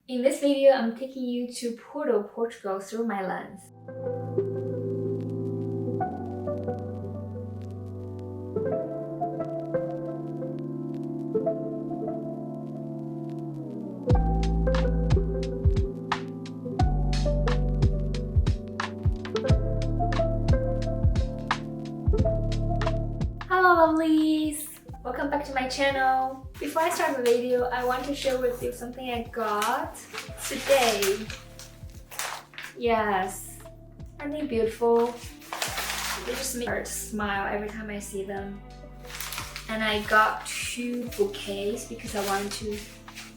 In this video, I'm taking you to Porto, Portugal through my lens. Hello lovelies! Welcome back to my channel. Before I start the video, I want to share with you something I got today. Yes, aren't they beautiful? They just make my heart smile every time I see them. And I got 2 bouquets because I wanted to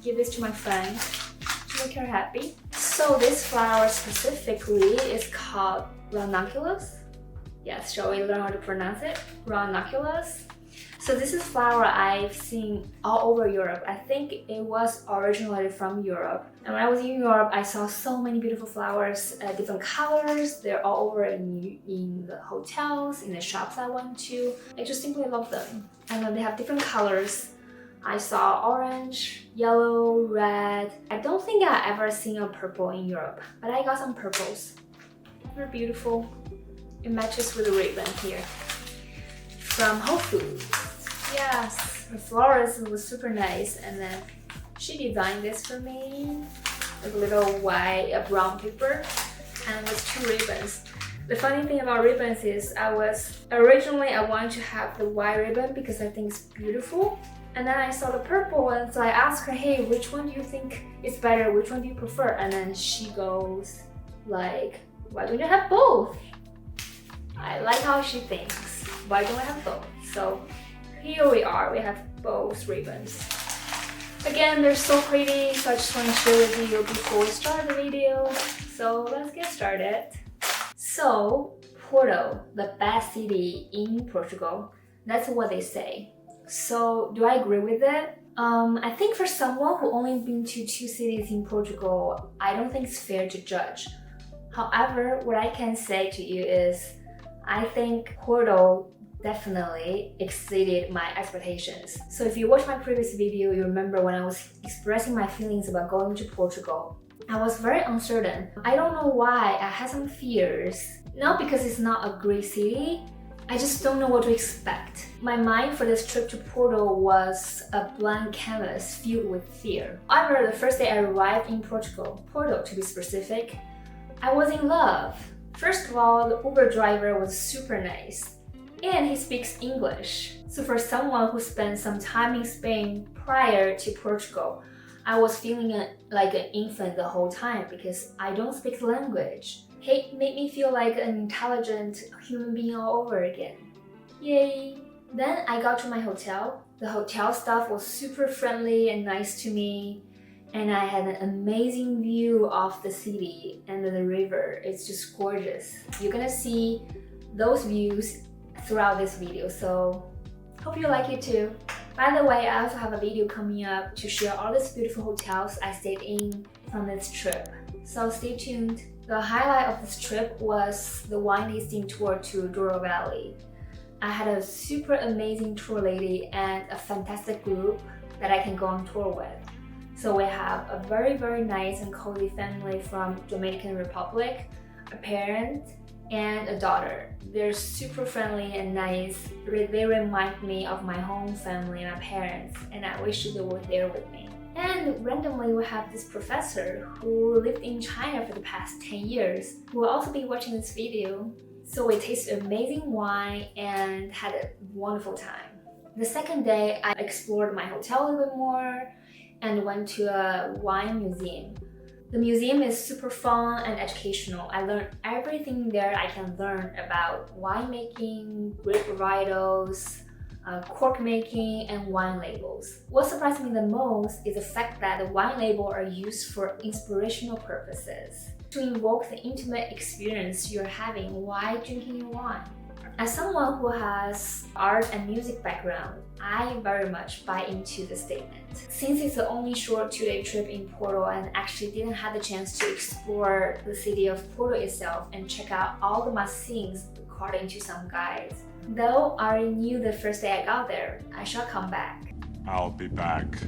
give this to my friend to make her happy. So this flower specifically is called ranunculus. Yes, shall we learn how to pronounce it? Ranunculus. So this is flower I've seen all over Europe. I think it was originally from Europe. And when I was in Europe, I saw so many beautiful flowers, different colors. They're all over in the hotels, in the shops I went to. I just simply love them. And then they have different colors. I saw orange, yellow, red. I don't think I ever seen a purple in Europe, but I got some purples. They're beautiful. It matches with the ribbon here. From Whole Foods. Yes, the florist was super nice, and then she designed this for me. Like a little white, brown paper, and with 2 ribbons. The funny thing about ribbons is I wanted to have the white ribbon because I think it's beautiful. And then I saw the purple one, so I asked her, hey, which one do you think is better? Which one do you prefer? And then she goes like, why don't you have both? I like how she thinks. Why don't I have both? So here we are, we have both ribbons. Again, they're so pretty, so I just want to share with you before we start the video. So let's get started. So, Porto, the best city in Portugal, that's what they say. So, do I agree with it? I think for someone who only been to 2 cities in Portugal, I don't think it's fair to judge. However, what I can say to you is, I think Porto definitely exceeded my expectations. So if you watch my previous video, you remember when I was expressing my feelings about going to Portugal. I was very uncertain. I don't know why, I had some fears. Not because it's not a great city, I just don't know what to expect. My mind for this trip to Porto was a blank canvas filled with fear. However, the first day I arrived in Porto to be specific, I was in love. First of all, the Uber driver was super nice. And he speaks English. So for someone who spent some time in Spain prior to Portugal, I was feeling like an infant the whole time because I don't speak the language. He made me feel like an intelligent human being all over again. Yay! Then I got to my hotel. The hotel staff was super friendly and nice to me. And I had an amazing view of the city and the river. It's just gorgeous. You're gonna see those views throughout this video, so hope you like it too. By the way, I also have a video coming up to share all these beautiful hotels I stayed in from this trip, so stay tuned. The highlight of this trip was the wine tasting tour to Douro Valley. I had a super amazing tour lady and a fantastic group that I can go on tour with. So we have a very nice and cozy family from Dominican Republic, a parent, and a daughter. They're super friendly and nice. They remind me of my home family and my parents, and I wish they were there with me. And randomly we have this professor who lived in China for the past 10 years, who will also be watching this video. So we tasted amazing wine and had a wonderful time. The second day, I explored my hotel a little bit more and went to a wine museum. The museum is super fun and educational. I learned everything there I can learn about winemaking, grape varietals, cork making, and wine labels. What surprised me the most is the fact that the wine labels are used for inspirational purposes, to invoke the intimate experience you're having while drinking your wine. As someone who has art and music background, I very much buy into the statement. Since it's the only short 2-day trip in Porto and actually didn't have the chance to explore the city of Porto itself and check out all the must-sees according to some guides. Though I already knew the first day I got there, I shall come back. I'll be back.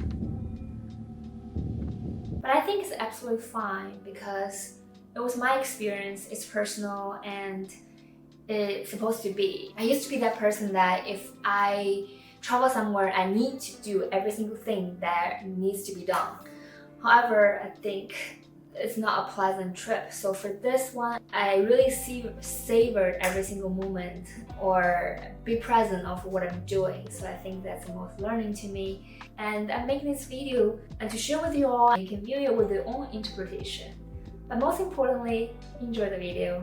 But I think it's absolutely fine because it was my experience, it's personal, and it's supposed to be. I used to be that person that if I travel somewhere, I need to do every single thing that needs to be done. However, I think it's not a pleasant trip. So for this one, I really savored every single moment or be present of what I'm doing. So I think that's the most learning to me. And I'm making this video and to share with you all, you can view it with your own interpretation. But most importantly, enjoy the video.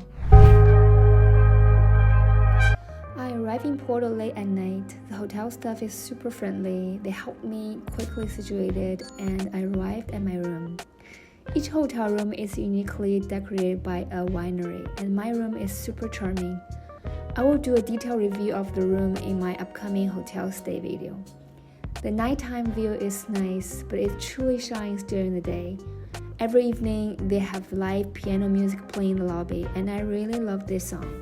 I arrived in Porto late at night. The hotel staff is super friendly. They helped me quickly situated and I arrived at my room. Each hotel room is uniquely decorated by a winery and my room is super charming. I will do a detailed review of the room in my upcoming hotel stay video. The nighttime view is nice, but it truly shines during the day. Every evening, they have live piano music playing in the lobby and I really love this song.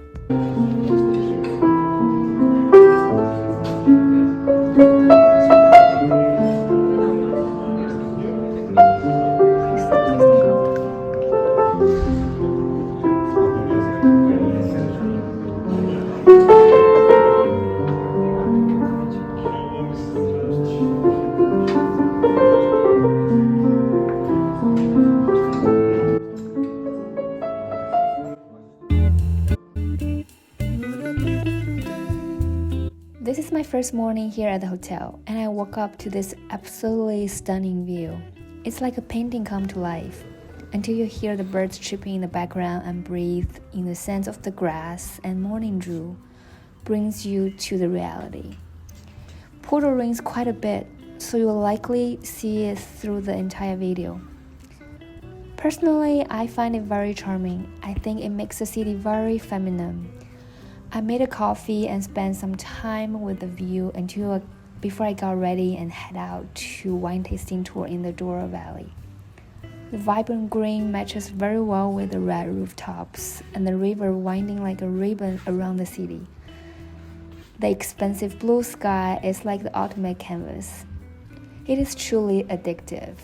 This is my first morning here at the hotel, and I woke up to this absolutely stunning view. It's like a painting come to life, until you hear the birds chirping in the background and breathe in the scent of the grass and morning dew, brings you to the reality. Porto rains quite a bit, so you'll likely see it through the entire video. Personally, I find it very charming. I think it makes the city very feminine. I made a coffee and spent some time with the view before I got ready and head out to wine tasting tour in the Douro Valley. The vibrant green matches very well with the red rooftops and the river winding like a ribbon around the city. The expensive blue sky is like the ultimate canvas. It is truly addictive.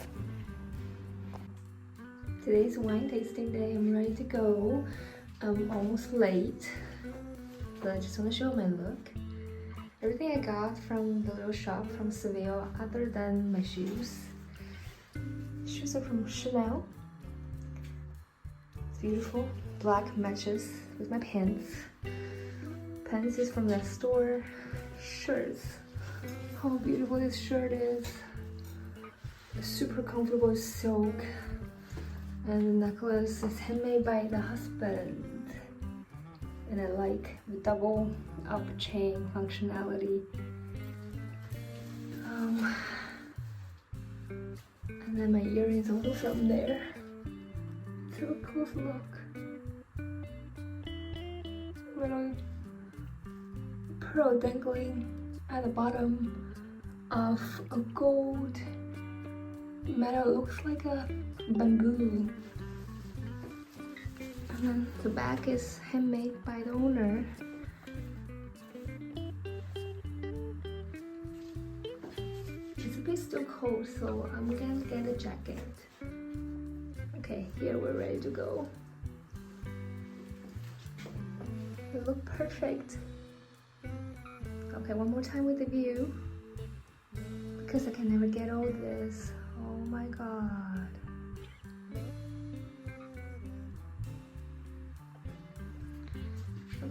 Today's wine tasting day. I'm ready to go. I'm almost late. But I just want to show my look. Everything I got from the little shop from Seville other than my shoes. Shoes are from Chanel. It's beautiful. Black matches with my pants. Pants is from that store. Shirts. How beautiful this shirt is. It's super comfortable silk. And the necklace is handmade by the husband. And I like the double up chain functionality. And then my earrings also from there. Take a close look. Little pearl dangling at the bottom of a gold metal. Looks like a bamboo. And then the bag is handmade by the owner. It's a bit still cold, so I'm gonna get a jacket. Okay, here we're ready to go. They look perfect. Okay, one more time with the view. Because I can never get all this. Oh my god.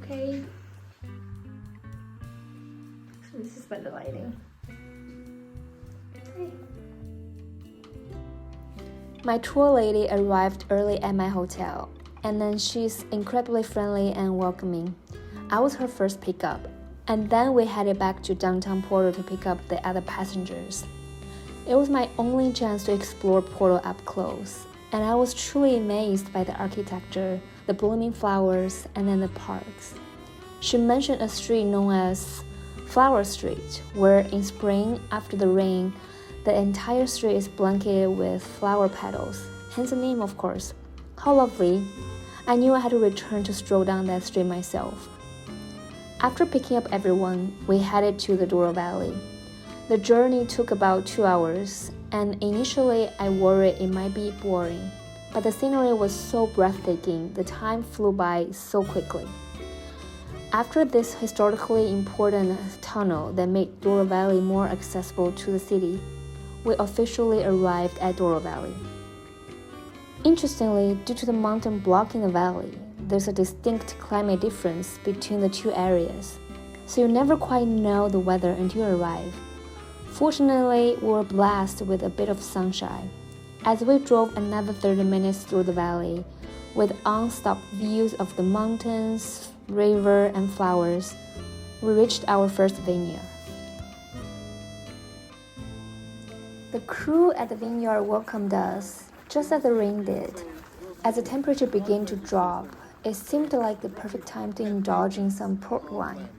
Okay, so this is by the lighting. Okay. My tour lady arrived early at my hotel, and then she's incredibly friendly and welcoming. I was her first pickup, and then we headed back to downtown Porto to pick up the other passengers. It was my only chance to explore Porto up close, and I was truly amazed by the architecture, the blooming flowers, and then the parks. She mentioned a street known as Flower Street, where in spring, after the rain, the entire street is blanketed with flower petals, hence the name, of course. How lovely. I knew I had to return to stroll down that street myself. After picking up everyone, we headed to the Douro Valley. The journey took about 2 hours, and initially I worried it might be boring. But the scenery was so breathtaking, the time flew by so quickly. After this historically important tunnel that made Douro Valley more accessible to the city, we officially arrived at Douro Valley. Interestingly, due to the mountain blocking the valley, there's a distinct climate difference between the two areas, so you never quite know the weather until you arrive. Fortunately, we were blessed with a bit of sunshine. As we drove another 30 minutes through the valley, with unstopped views of the mountains, river, and flowers, we reached our first vineyard. The crew at the vineyard welcomed us, just as the rain did. As the temperature began to drop, it seemed like the perfect time to indulge in some port wine.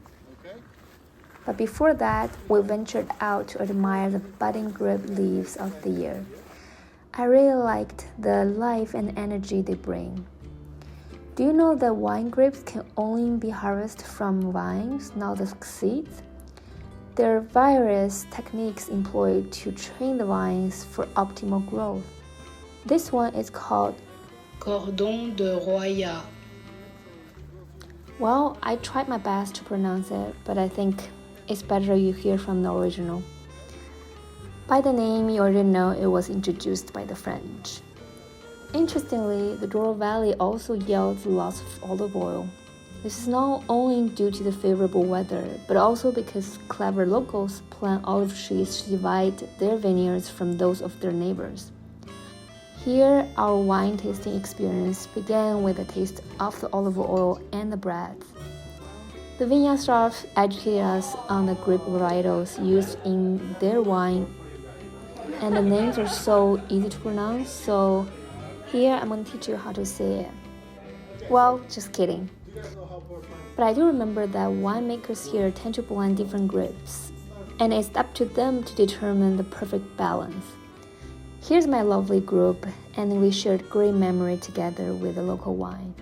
But before that, we ventured out to admire the budding grape leaves of the year. I really liked the life and energy they bring. Do you know that wine grapes can only be harvested from vines, not the seeds? There are various techniques employed to train the vines for optimal growth. This one is called Cordon de Roya. Well, I tried my best to pronounce it, but I think it's better you hear from the original. By the name, you already know it was introduced by the French. Interestingly, the Douro Valley also yields lots of olive oil. This is not only due to the favorable weather, but also because clever locals plant olive trees to divide their vineyards from those of their neighbors. Here, our wine tasting experience began with a taste of the olive oil and the bread. The vineyard staff educated us on the grape varietals used in their wine, and the names are so easy to pronounce, so here I'm going to teach you how to say it. Well, just kidding. But I do remember that winemakers here tend to blend different grapes, and it's up to them to determine the perfect balance. Here's my lovely group, and we shared great memory together with the local wine.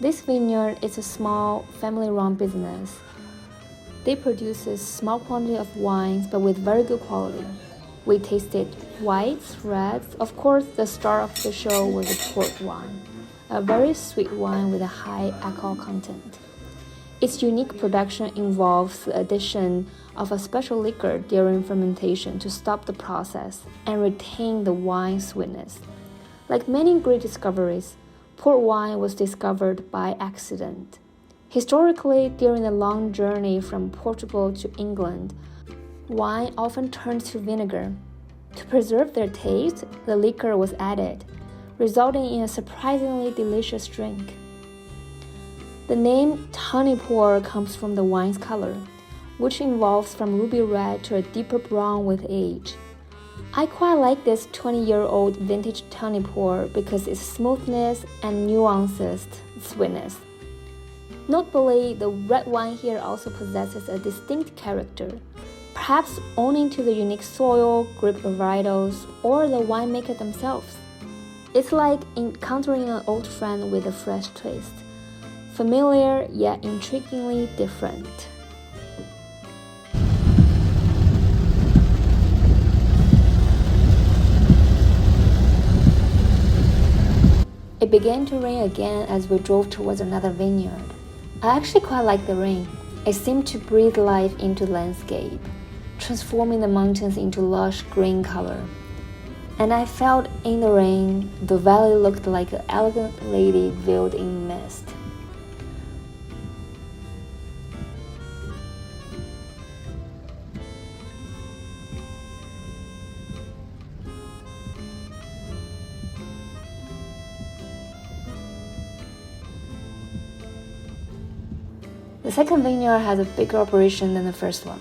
This vineyard is a small, family-run business. They produce a small quantity of wines, but with very good quality. We tasted whites, reds. Of course, the star of the show was a port wine, a very sweet wine with a high alcohol content. Its unique production involves the addition of a special liquor during fermentation to stop the process and retain the wine sweetness. Like many great discoveries, port wine was discovered by accident. Historically, during the long journey from Portugal to England, wine often turned to vinegar. To preserve their taste, the liquor was added, resulting in a surprisingly delicious drink. The name tawny port comes from the wine's color, which evolves from ruby red to a deeper brown with age. I quite like this 20-year-old vintage tawny port because its smoothness and nuances sweetness. Notably, the red wine here also possesses a distinct character, perhaps owing to the unique soil, grape varietals, or the winemaker themselves. It's like encountering an old friend with a fresh twist, familiar yet intriguingly different. It began to rain again as we drove towards another vineyard. I actually quite like the rain. It seemed to breathe life into the landscape, transforming the mountains into lush green color. And I felt in the rain, the valley looked like an elegant lady veiled in mist. The second vineyard has a bigger operation than the first one.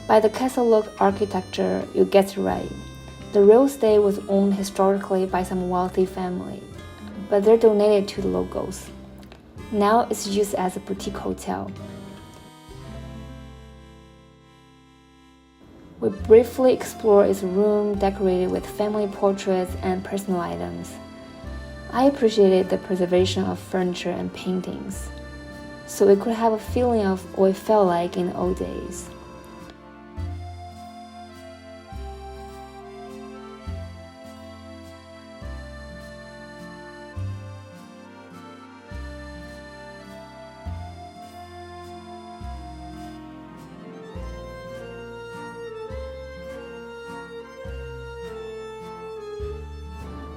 By the castle-look architecture, you get it right. The real estate was owned historically by some wealthy family, but they're donated to the locals. Now it's used as a boutique hotel. We briefly explore its room decorated with family portraits and personal items. I appreciated the preservation of furniture and paintings, so we could have a feeling of what it felt like in the old days.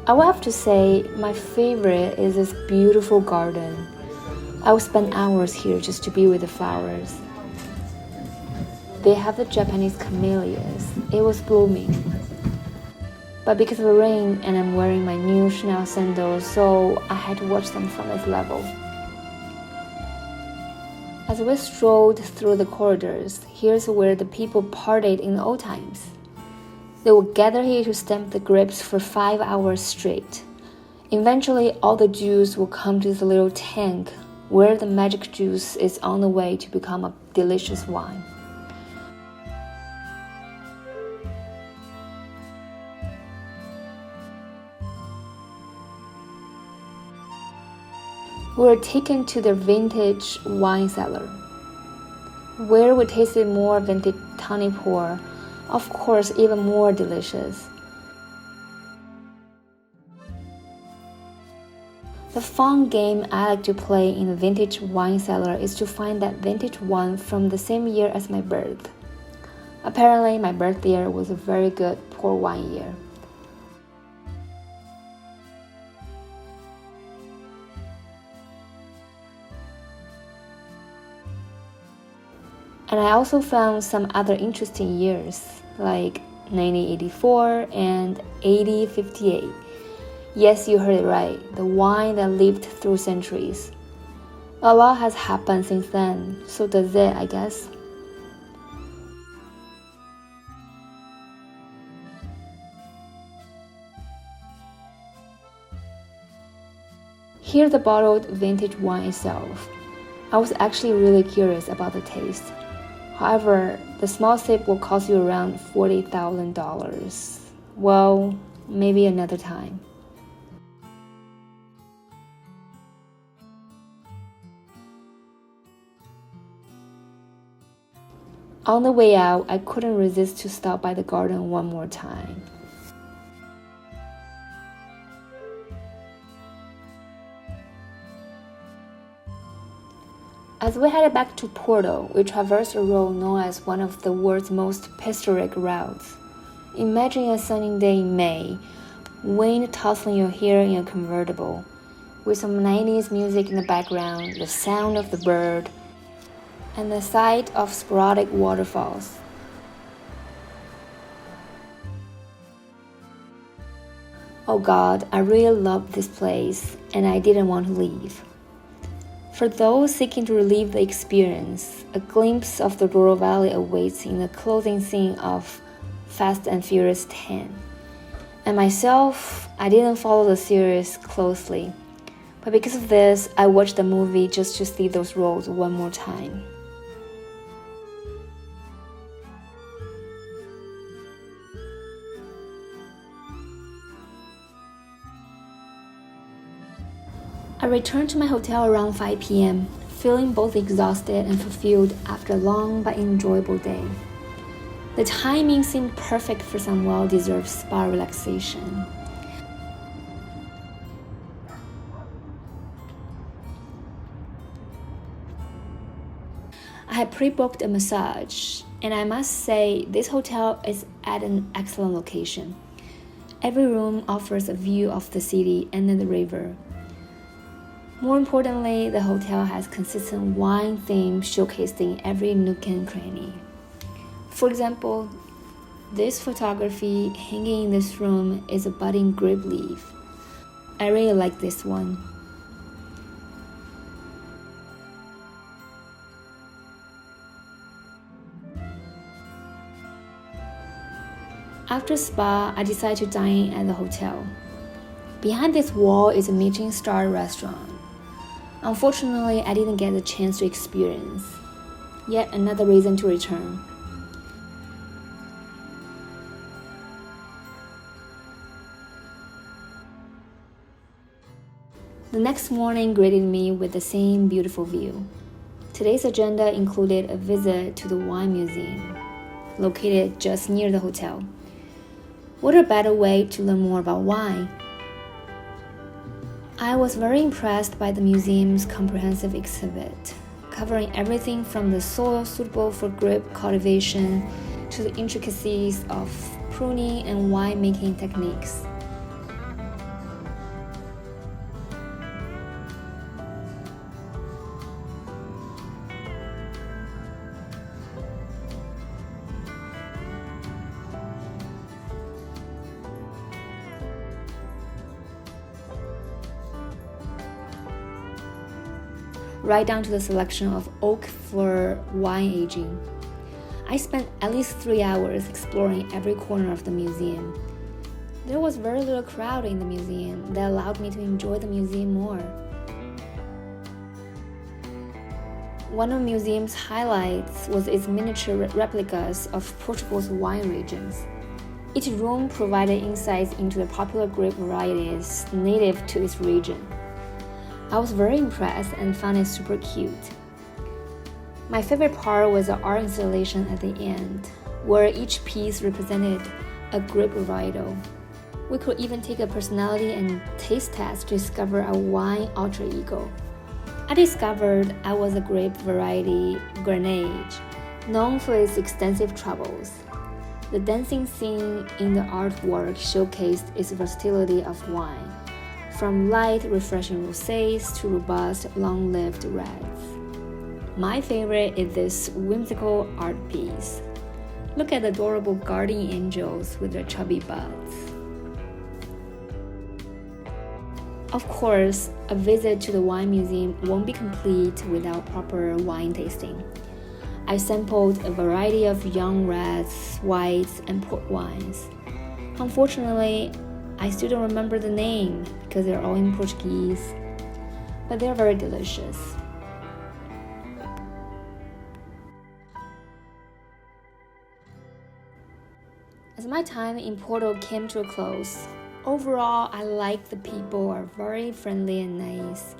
I will have to say my favorite is this beautiful garden. I will spend hours here just to be with the flowers. They have the Japanese camellias. It was blooming. But because of the rain and I'm wearing my new Chanel sandals, so I had to watch them from this level. As we strolled through the corridors, here's where the people partied in the old times. They would gather here to stamp the grapes for 5 hours straight. Eventually, all the juice will come to the little tank where the magic juice is on the way to become a delicious wine. We were taken to their vintage wine cellar, where we tasted more vintage tawny pour, of course even more delicious. The fun game I like to play in the vintage wine cellar is to find that vintage wine from the same year as my birth. Apparently my birth year was a very good port wine year. And I also found some other interesting years, like 1984 and 1858. Yes, you heard it right, the wine that lived through centuries. A lot has happened since then, so does it, I guess. Here's the bottled vintage wine itself. I was actually really curious about the taste. However, the small sip will cost you around $40,000. Well, maybe another time. On the way out, I couldn't resist to stop by the garden one more time. As we headed back to Porto, we traversed a road known as one of the world's most historic routes. Imagine a sunny day in May, wind tossing your hair in a convertible, with some 90s music in the background, the sound of the bird, and the sight of sporadic waterfalls. Oh God, I really loved this place, and I didn't want to leave. For those seeking to relive the experience, a glimpse of the Rural Valley awaits in the closing scene of Fast and Furious 10. And myself, I didn't follow the series closely, but because of this, I watched the movie just to see those roads one more time. I returned to my hotel around 5 p.m., feeling both exhausted and fulfilled after a long but enjoyable day. The timing seemed perfect for some well-deserved spa relaxation. I had pre-booked a massage, and I must say this hotel is at an excellent location. Every room offers a view of the city and the river. More importantly, the hotel has consistent wine themes showcased in every nook and cranny. For example, this photography hanging in this room is a budding grape leaf. I really like this one. After spa, I decided to dine at the hotel. Behind this wall is a Michelin-starred restaurant. Unfortunately, I didn't get the chance to experience. Yet another reason to return. The next morning greeted me with the same beautiful view. Today's agenda included a visit to the wine museum, located just near the hotel. What a better way to learn more about wine? I was very impressed by the museum's comprehensive exhibit, covering everything from the soil suitable for grape cultivation to the intricacies of pruning and winemaking techniques. right down to the selection of oak for wine aging. I spent at least 3 hours exploring every corner of the museum. There was very little crowd in the museum that allowed me to enjoy the museum more. One of the museum's highlights was its miniature replicas of Portugal's wine regions. Each room provided insights into the popular grape varieties native to its region. I was very impressed and found it super cute. My favorite part was the art installation at the end, where each piece represented a grape varietal. We could even take a personality and taste test to discover a wine alter ego. I discovered I was a grape variety Grenache, known for its extensive travels. The dancing scene in the artwork showcased its versatility of wine, from light, refreshing rosés to robust, long-lived reds. My favorite is this whimsical art piece. Look at the adorable guardian angels with their chubby butts. Of course, a visit to the wine museum won't be complete without proper wine tasting. I sampled a variety of young reds, whites, and port wines. Unfortunately, I still don't remember the name because they're all in Portuguese, but they're very delicious. As my time in Porto came to a close, overall I liked the people are very friendly and nice.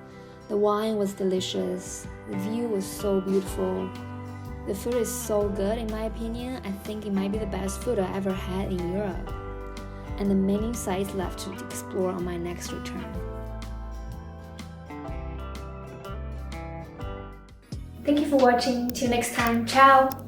The wine was delicious, the view was so beautiful. The food is so good in my opinion, I think it might be the best food I ever had in Europe. And the many sites left to explore on my next return. Thank you for watching. Till next time. Ciao!